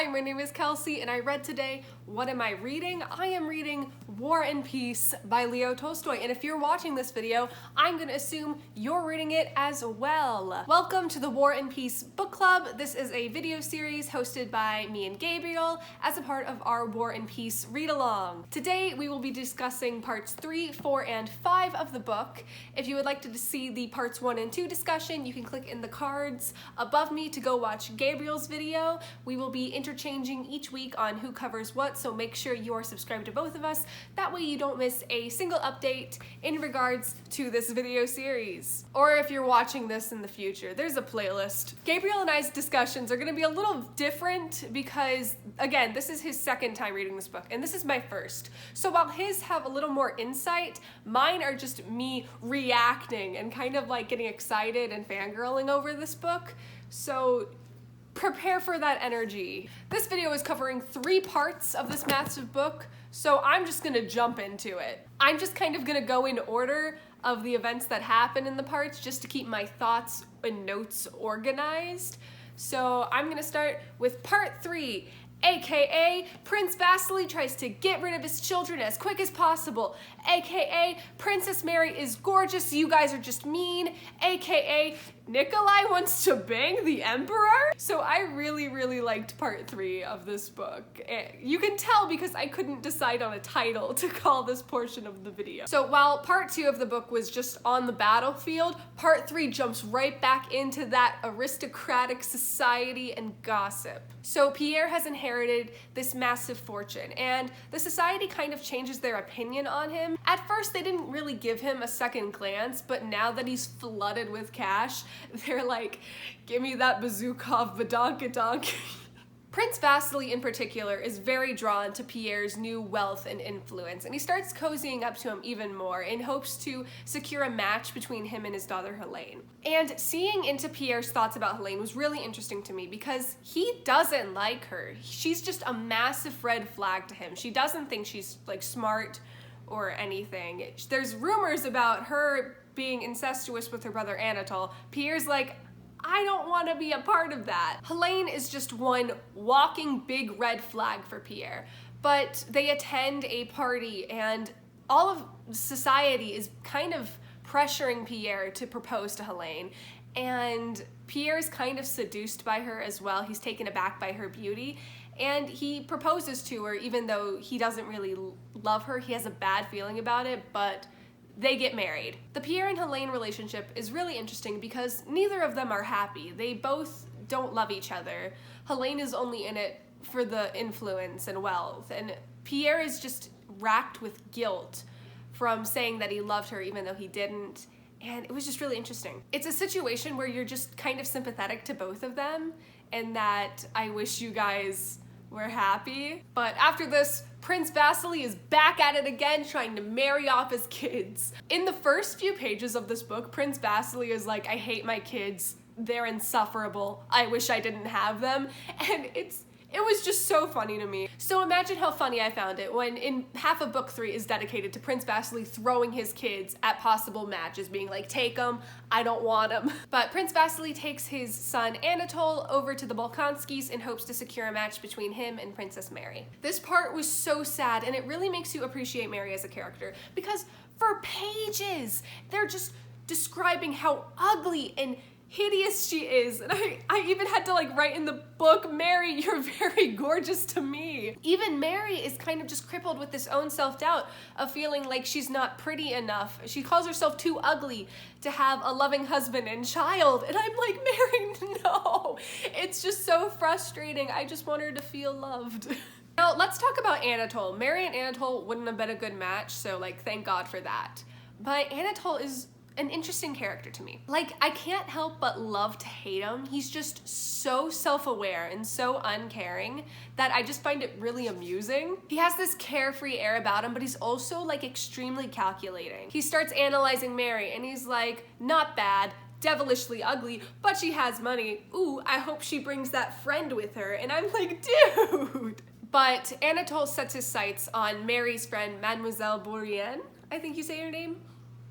Hi, my name is Kelsey and I read today. What am I reading? I am reading War and Peace by Leo Tolstoy, and if you're watching this video, I'm gonna assume you're reading it as well. Welcome to the War and Peace book club. This is a video series hosted by me and Gabriel as a part of our War and Peace read-along. Today we will be discussing parts 3, 4, and 5 of the book. If you would like to see the parts 1 and 2 discussion, you can click in the cards above me to go watch Gabriel's video. We will be interchanging each week on who covers what, so make sure you are subscribed to both of us. That way you don't miss a single update in regards to this video series. Or if you're watching this in the future, there's a playlist. Gabriel and I's discussions are gonna be a little different because, again, this is his second time reading this book, and this is my first. So while his have a little more insight, mine are just me reacting and kind of like getting excited and fangirling over this book. So prepare for that energy. This video is covering 3 parts of this massive book, so I'm just gonna jump into it. I'm just kind of gonna go in order of the events that happen in the parts just to keep my thoughts and notes organized. So I'm gonna start with part 3, AKA Prince Vasily tries to get rid of his children as quick as possible, AKA Princess Mary is gorgeous, you guys are just mean, AKA Nikolai wants to bang the emperor. So I really liked part 3 of this book. You can tell because I couldn't decide on a title to call this portion of the video. So while part 2 of the book was just on the battlefield, part 3 jumps right back into that aristocratic society and gossip. So Pierre has inherited this massive fortune, and the society kind of changes their opinion on him. At first they didn't really give him a second glance, but now that he's flooded with cash, they're like, give me that Bazukov badonkadonk. Prince Vasily in particular is very drawn to Pierre's new wealth and influence, and he starts cozying up to him even more in hopes to secure a match between him and his daughter Helene. And seeing into Pierre's thoughts about Helene was really interesting to me because he doesn't like her. She's just a massive red flag to him. She doesn't think she's like smart or anything. There's rumors about her being incestuous with her brother Anatole. Pierre's like, I don't want to be a part of that. Helene is just one walking big red flag for Pierre, but they attend a party and all of society is kind of pressuring Pierre to propose to Helene, and Pierre is kind of seduced by her as well. He's taken aback by her beauty, and he proposes to her even though he doesn't really love her. He has a bad feeling about it, but they get married. The Pierre and Helene relationship is really interesting because neither of them are happy. They both don't love each other. Helene is only in it for the influence and wealth, and Pierre is just racked with guilt from saying that he loved her even though he didn't, and it was just really interesting. It's a situation where you're just kind of sympathetic to both of them, and that I wish you guys were happy. But after this, Prince Vasily is back at it again, trying to marry off his kids. In the first few pages of this book, Prince Vasily is like, I hate my kids, they're insufferable, I wish I didn't have them, and it was just so funny to me. So imagine how funny I found it when in half of book 3 is dedicated to Prince Vasily throwing his kids at possible matches, being like, take them, I don't want them. But Prince Vasily takes his son Anatole over to the Bolkonskis in hopes to secure a match between him and Princess Mary. This part was so sad, and it really makes you appreciate Mary as a character because for pages, they're just describing how ugly and hideous she is, and I even had to like write in the book, Mary, you're very gorgeous to me. Even Mary is kind of just crippled with this own self-doubt of feeling like she's not pretty enough. She calls herself too ugly to have a loving husband and child, and I'm like, Mary, no. It's just so frustrating. I just want her to feel loved. Now let's talk about Anatole. Mary and Anatole wouldn't have been a good match, so like thank God for that. But Anatole is an interesting character to me. Like, I can't help but love to hate him. He's just so self-aware and so uncaring that I just find it really amusing. He has this carefree air about him, but he's also like extremely calculating. He starts analyzing Mary and he's like, not bad, devilishly ugly, but she has money. Ooh, I hope she brings that friend with her. And I'm like, dude. But Anatole sets his sights on Mary's friend, Mademoiselle Bourrienne, I think you say her name.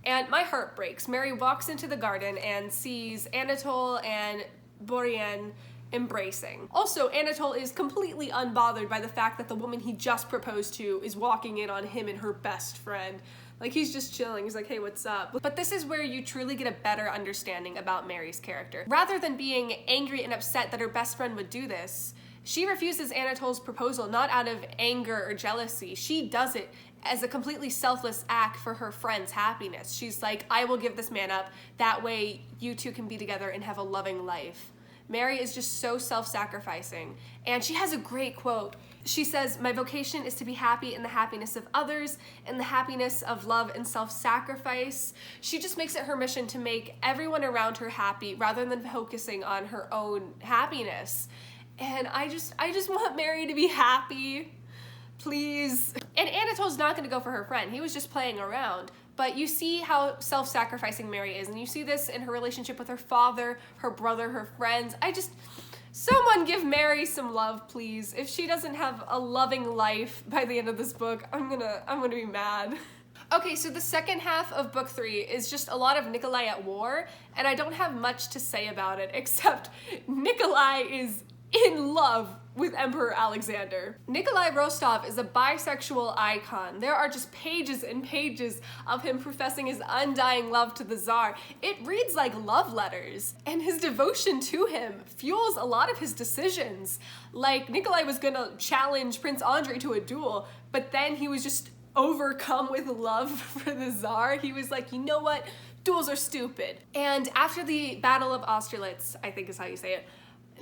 And my heart breaks. Mary walks into the garden and sees Anatole and Bourrienne embracing. Also, Anatole is completely unbothered by the fact that the woman he just proposed to is walking in on him and her best friend. Like, he's just chilling. He's like, hey, what's up? But this is where you truly get a better understanding about Mary's character. Rather than being angry and upset that her best friend would do this, she refuses Anatole's proposal not out of anger or jealousy. She does it as a completely selfless act for her friend's happiness. She's like, I will give this man up. That way you two can be together and have a loving life. Mary is just so self-sacrificing. And she has a great quote. She says, my vocation is to be happy in the happiness of others, in the happiness of love and self-sacrifice. She just makes it her mission to make everyone around her happy rather than focusing on her own happiness. And I just want Mary to be happy, please. And Anatole's not gonna go for her friend. He was just playing around. But you see how self-sacrificing Mary is, and you see this in her relationship with her father, her brother, her friends. Someone give Mary some love, please. If she doesn't have a loving life by the end of this book, I'm gonna be mad. Okay, so the second half of book 3 is just a lot of Nikolai at war, and I don't have much to say about it, except Nikolai is in love with Emperor Alexander. Nikolai Rostov is a bisexual icon. There are just pages and pages of him professing his undying love to the Tsar. It reads like love letters, and his devotion to him fuels a lot of his decisions. Like, Nikolai was gonna challenge Prince Andrei to a duel, but then he was just overcome with love for the Tsar. He was like, you know what? Duels are stupid. And after the Battle of Austerlitz, I think is how you say it,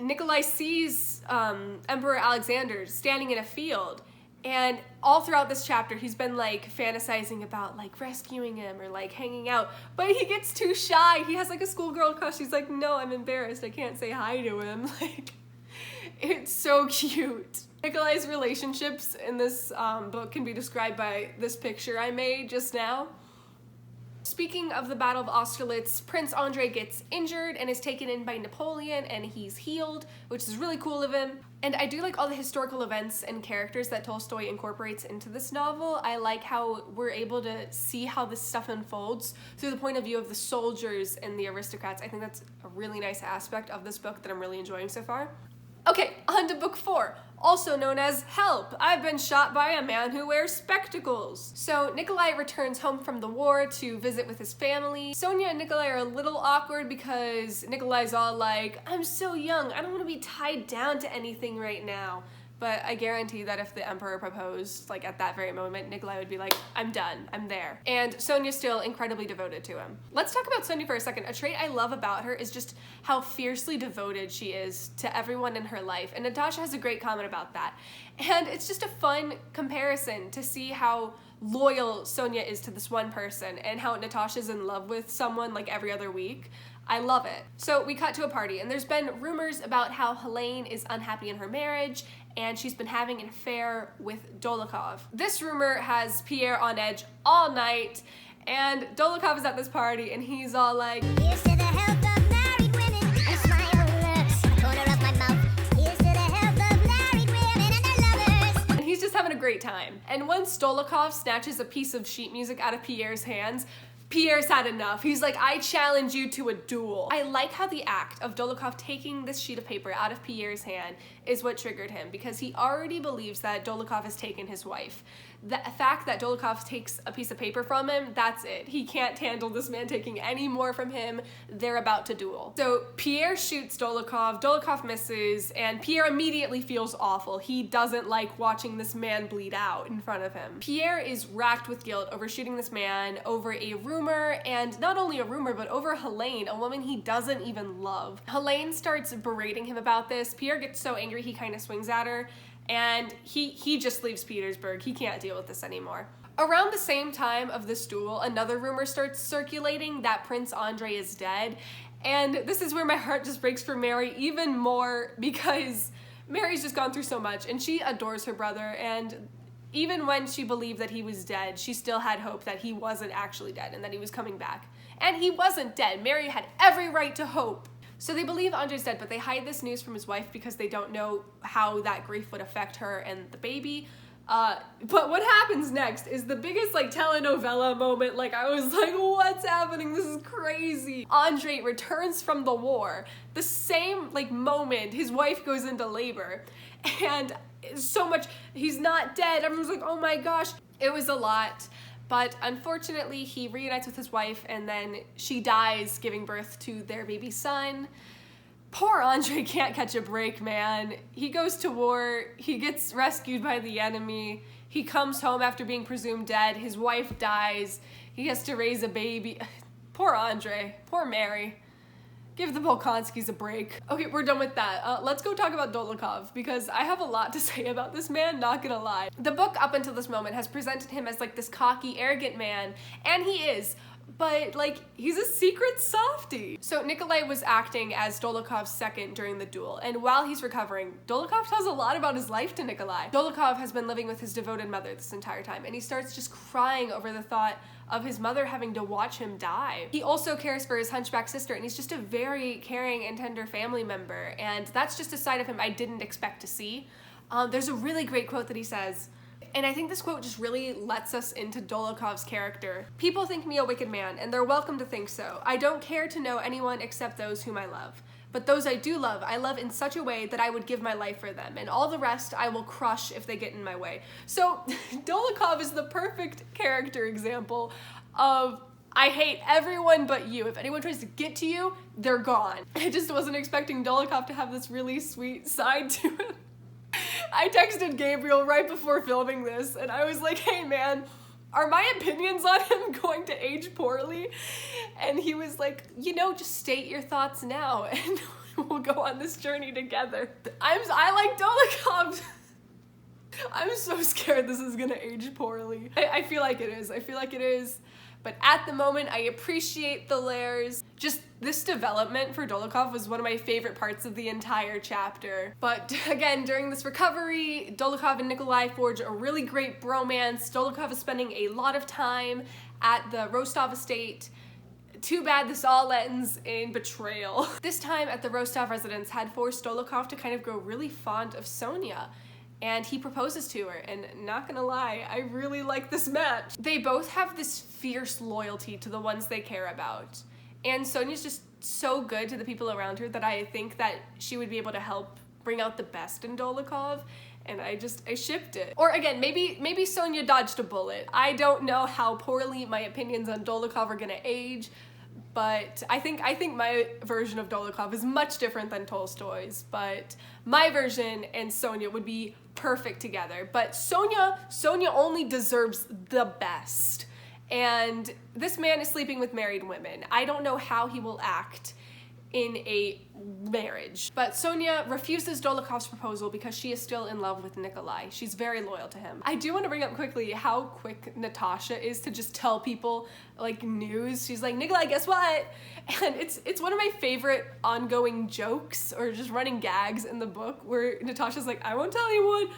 Nikolai sees Emperor Alexander standing in a field, and all throughout this chapter he's been like fantasizing about like rescuing him or like hanging out, but he gets too shy. He has like a schoolgirl crush. He's like, no, I'm embarrassed, I can't say hi to him. Like, it's so cute. Nikolai's relationships in this book can be described by this picture I made just now. Speaking of the Battle of Austerlitz, Prince Andrei gets injured and is taken in by Napoleon, and he's healed, which is really cool of him. And I do like all the historical events and characters that Tolstoy incorporates into this novel. I like how we're able to see how this stuff unfolds through the point of view of the soldiers and the aristocrats. I think that's a really nice aspect of this book that I'm really enjoying so far. Okay, on to book 4, also known as Help! I've been shot by a man who wears spectacles. So Nikolai returns home from the war to visit with his family. Sonia and Nikolai are a little awkward because Nikolai's all like, I'm so young, I don't want to be tied down to anything right now. But I guarantee that if the emperor proposed, like at that very moment, Nikolai would be like, I'm done, I'm there. And Sonia's still incredibly devoted to him. Let's talk about Sonia for a second. A trait I love about her is just how fiercely devoted she is to everyone in her life. And Natasha has a great comment about that. And it's just a fun comparison to see how loyal Sonia is to this one person and how Natasha's in love with someone like every other week. I love it. So we cut to a party, and there's been rumors about how Helene is unhappy in her marriage and she's been having an affair with Dolokhov. This rumor has Pierre on edge all night, and Dolokhov is at this party and he's all like, here's to the health of married women, a smile lurks in the corner of my mouth. Here's to the health of married women and their lovers. And he's just having a great time. And once Dolokhov snatches a piece of sheet music out of Pierre's hands, Pierre's had enough. He's like, I challenge you to a duel. I like how the act of Dolokhov taking this sheet of paper out of Pierre's hand is what triggered him, because he already believes that Dolokhov has taken his wife. The fact that Dolokhov takes a piece of paper from him, that's it. He can't handle this man taking any more from him. They're about to duel. So Pierre shoots Dolokhov, Dolokhov misses, and Pierre immediately feels awful. He doesn't like watching this man bleed out in front of him. Pierre is racked with guilt over shooting this man over a rumor, and not only a rumor, but over Helene, a woman he doesn't even love. Helene starts berating him about this. Pierre gets so angry he kind of swings at her, and he just leaves Petersburg. He can't deal with this anymore. Around the same time of this duel, another rumor starts circulating that Prince Andrei is dead, and this is where my heart just breaks for Mary even more, because Mary's just gone through so much, and she adores her brother, and even when she believed that he was dead, she still had hope that he wasn't actually dead and that he was coming back. And he wasn't dead. Mary had every right to hope. So they believe Andrei's dead, but they hide this news from his wife because they don't know how that grief would affect her and the baby. But what happens next is the biggest like telenovela moment. Like I was like, what's happening? This is crazy. Andre returns from the war. The same like moment his wife goes into labor, and so much, he's not dead. Everyone's like, oh my gosh. It was a lot. But unfortunately, he reunites with his wife and then she dies giving birth to their baby son. Poor Andre can't catch a break, man. He goes to war, he gets rescued by the enemy, he comes home after being presumed dead, his wife dies, he has to raise a baby. Poor Andre, poor Mary. Give the Bolkonskis a break. Okay, we're done with that. Let's go talk about Dolokhov, because I have a lot to say about this man, not gonna lie. The book up until this moment has presented him as like this cocky, arrogant man, and he is, but like, he's a secret softie. So Nikolai was acting as Dolokhov's second during the duel, and while he's recovering, Dolokhov tells a lot about his life to Nikolai. Dolokhov has been living with his devoted mother this entire time, and he starts just crying over the thought of his mother having to watch him die. He also cares for his hunchback sister, and he's just a very caring and tender family member, and that's just a side of him I didn't expect to see. There's a really great quote that he says, and I think this quote just really lets us into Dolokhov's character. People think me a wicked man, and they're welcome to think so. I don't care to know anyone except those whom I love. But those I do love, I love in such a way that I would give my life for them, and all the rest I will crush if they get in my way. So Dolokhov is the perfect character example of, I hate everyone but you. If anyone tries to get to you, they're gone. I just wasn't expecting Dolokhov to have this really sweet side to him. I texted Gabriel right before filming this, and I was like, hey man, are my opinions on him going to age poorly? And he was like, you know, just state your thoughts now and we'll go on this journey together. I like Dolokhov. I'm so scared this is gonna age poorly. I feel like it is. I feel like it is. But at the moment, I appreciate the layers. Just this development for Dolokhov was one of my favorite parts of the entire chapter. But again, during this recovery, Dolokhov and Nikolai forge a really great bromance. Dolokhov is spending a lot of time at the Rostov estate. Too bad this all ends in betrayal. This time at the Rostov residence had forced Dolokhov to kind of grow really fond of Sonia. And he proposes to her, and not gonna lie, I really like this match. They both have this fierce loyalty to the ones they care about. And Sonia's just so good to the people around her that I think that she would be able to help bring out the best in Dolokhov, and I shipped it. Or again, maybe Sonia dodged a bullet. I don't know how poorly my opinions on Dolokhov are gonna age, but I think my version of Dolokhov is much different than Tolstoy's, but my version and Sonia would be perfect together. But Sonia only deserves the best. And this man is sleeping with married women. I don't know how he will act in a marriage. But Sonia refuses Dolokhov's proposal because she is still in love with Nikolai. She's very loyal to him. I do want to bring up quickly how quick Natasha is to just tell people like news. She's like, Nikolai, guess what? And it's one of my favorite ongoing jokes or just running gags in the book where Natasha's like, I won't tell anyone.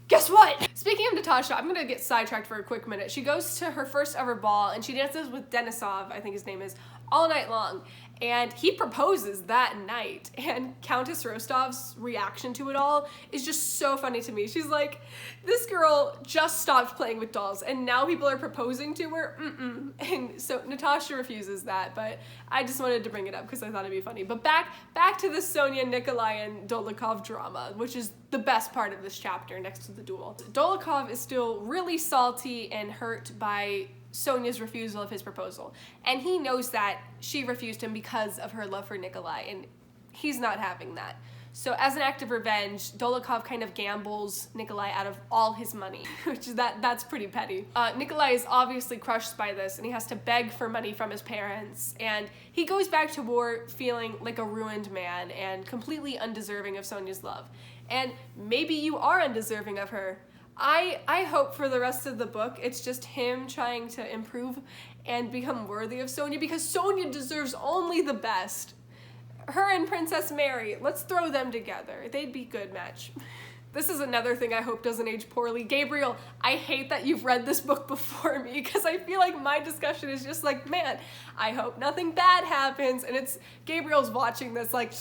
Guess what? Speaking of Natasha, I'm gonna get sidetracked for a quick minute. She goes to her first ever ball and she dances with Denisov, I think his name is, all night long. And he proposes that night, and Countess Rostov's reaction to it all is just so funny to me. She's like, this girl just stopped playing with dolls and now people are proposing to her? And so Natasha refuses that, but I just wanted to bring it up because I thought it'd be funny. But back to the Sonia, Nikolai, and Dolokhov drama, which is the best part of this chapter next to the duel. Dolokhov is still really salty and hurt by Sonia's refusal of his proposal. And he knows that she refused him because of her love for Nikolai, and he's not having that. So as an act of revenge, Dolokhov kind of gambles Nikolai out of all his money, which is that's pretty petty. Nikolai is obviously crushed by this, and he has to beg for money from his parents, and he goes back to war feeling like a ruined man and completely undeserving of Sonia's love. And maybe you are undeserving of her. I hope for the rest of the book it's just him trying to improve and become worthy of Sonia, because Sonia deserves only the best. Her and Princess Mary, let's throw them together. They'd be a good match. This is another thing I hope doesn't age poorly. Gabriel, I hate that you've read this book before me because I feel like my discussion is just like, man, I hope nothing bad happens. And it's Gabriel's watching this like,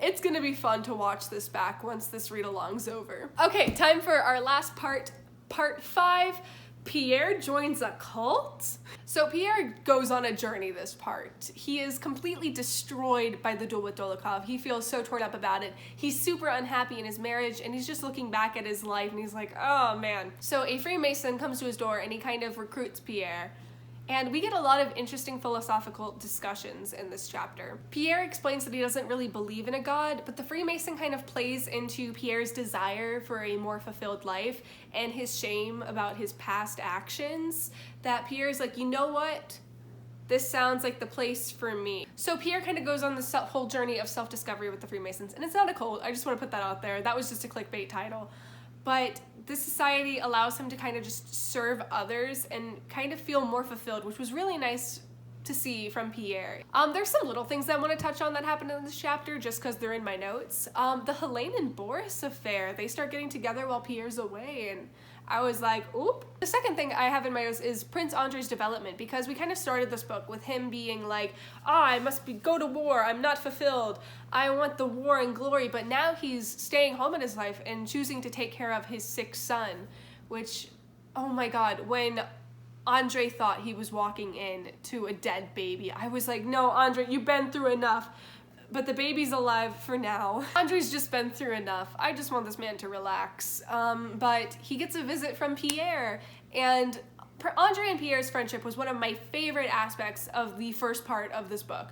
It's gonna be fun to watch this back once this read-along's over. Okay, time for our last part, part 5. Pierre joins a cult? So Pierre goes on a journey this part. He is completely destroyed by the duel with Dolokhov. He feels so torn up about it. He's super unhappy in his marriage, and he's just looking back at his life and he's like, oh man. So a Freemason comes to his door and he kind of recruits Pierre. And we get a lot of interesting philosophical discussions in this chapter. Pierre explains that he doesn't really believe in a god, but the Freemason kind of plays into Pierre's desire for a more fulfilled life and his shame about his past actions, that Pierre's like, you know what? This sounds like the place for me. So Pierre kind of goes on this whole journey of self-discovery with the Freemasons, and it's not a cult, I just want to put that out there. That was just a clickbait title. But this society allows him to kind of just serve others and kind of feel more fulfilled, which was really nice to see from Pierre. There's some little things I want to touch on that happened in this chapter just because they're in my notes. The Helene and Boris affair, they start getting together while Pierre's away, and I was like, oop. The second thing I have in my notes is Prince Andrei's development, because we kind of started this book with him being like, I must go to war, I'm not fulfilled, I want the war and glory, but now he's staying home in his life and choosing to take care of his sick son, which, oh my god, when Andrei thought he was walking in to a dead baby, I was like, no, Andrei, you've been through enough. But the baby's alive for now. Andrei's just been through enough. I just want this man to relax. But he gets a visit from Pierre, and Andrei and Pierre's friendship was one of my favorite aspects of the first part of this book.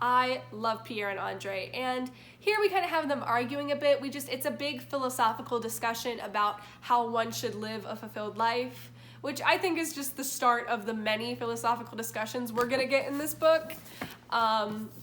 I love Pierre and Andrei, and here we kind of have them arguing a bit. It's a big philosophical discussion about how one should live a fulfilled life, which I think is just the start of the many philosophical discussions we're gonna get in this book.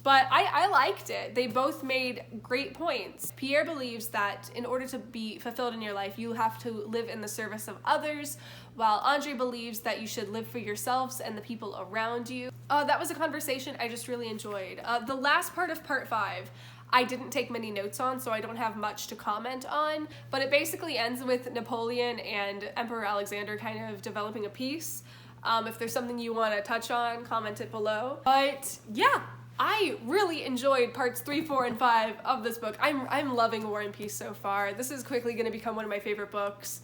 But I liked it. They both made great points. Pierre believes that in order to be fulfilled in your life, you have to live in the service of others, while Andrei believes that you should live for yourselves and the people around you. That was a conversation I just really enjoyed. The last part of part 5, I didn't take many notes on, so I don't have much to comment on, but it basically ends with Napoleon and Emperor Alexander kind of developing a peace. If there's something you want to touch on, comment it below. But yeah, I really enjoyed parts 3, 4, and 5 of this book. I'm loving War and Peace so far. This is quickly going to become one of my favorite books.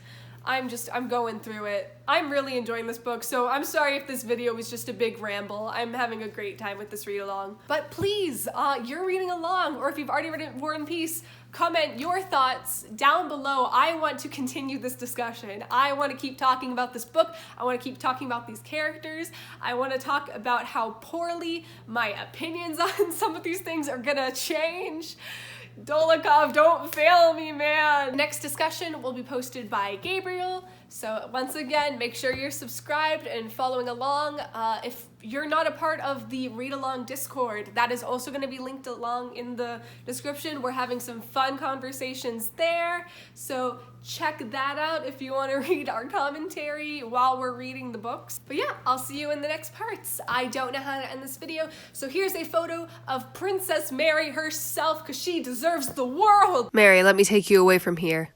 I'm going through it. I'm really enjoying this book, so I'm sorry if this video was just a big ramble. I'm having a great time with this read along. But please, you're reading along, or if you've already read War and Peace, comment your thoughts down below. I want to continue this discussion. I want to keep talking about this book. I want to keep talking about these characters. I want to talk about how poorly my opinions on some of these things are gonna change. Dolokhov, don't fail me, man! Next discussion will be posted by Gabriel, so once again, make sure you're subscribed and following along. If you're not a part of the read-along Discord, that is also going to be linked along in the description. We're having some fun conversations there, so check that out if you want to read our commentary while we're reading the books. But yeah, I'll see you in the next parts. I don't know how to end this video, so here's a photo of Princess Mary herself, because she deserves the world! Mary, let me take you away from here.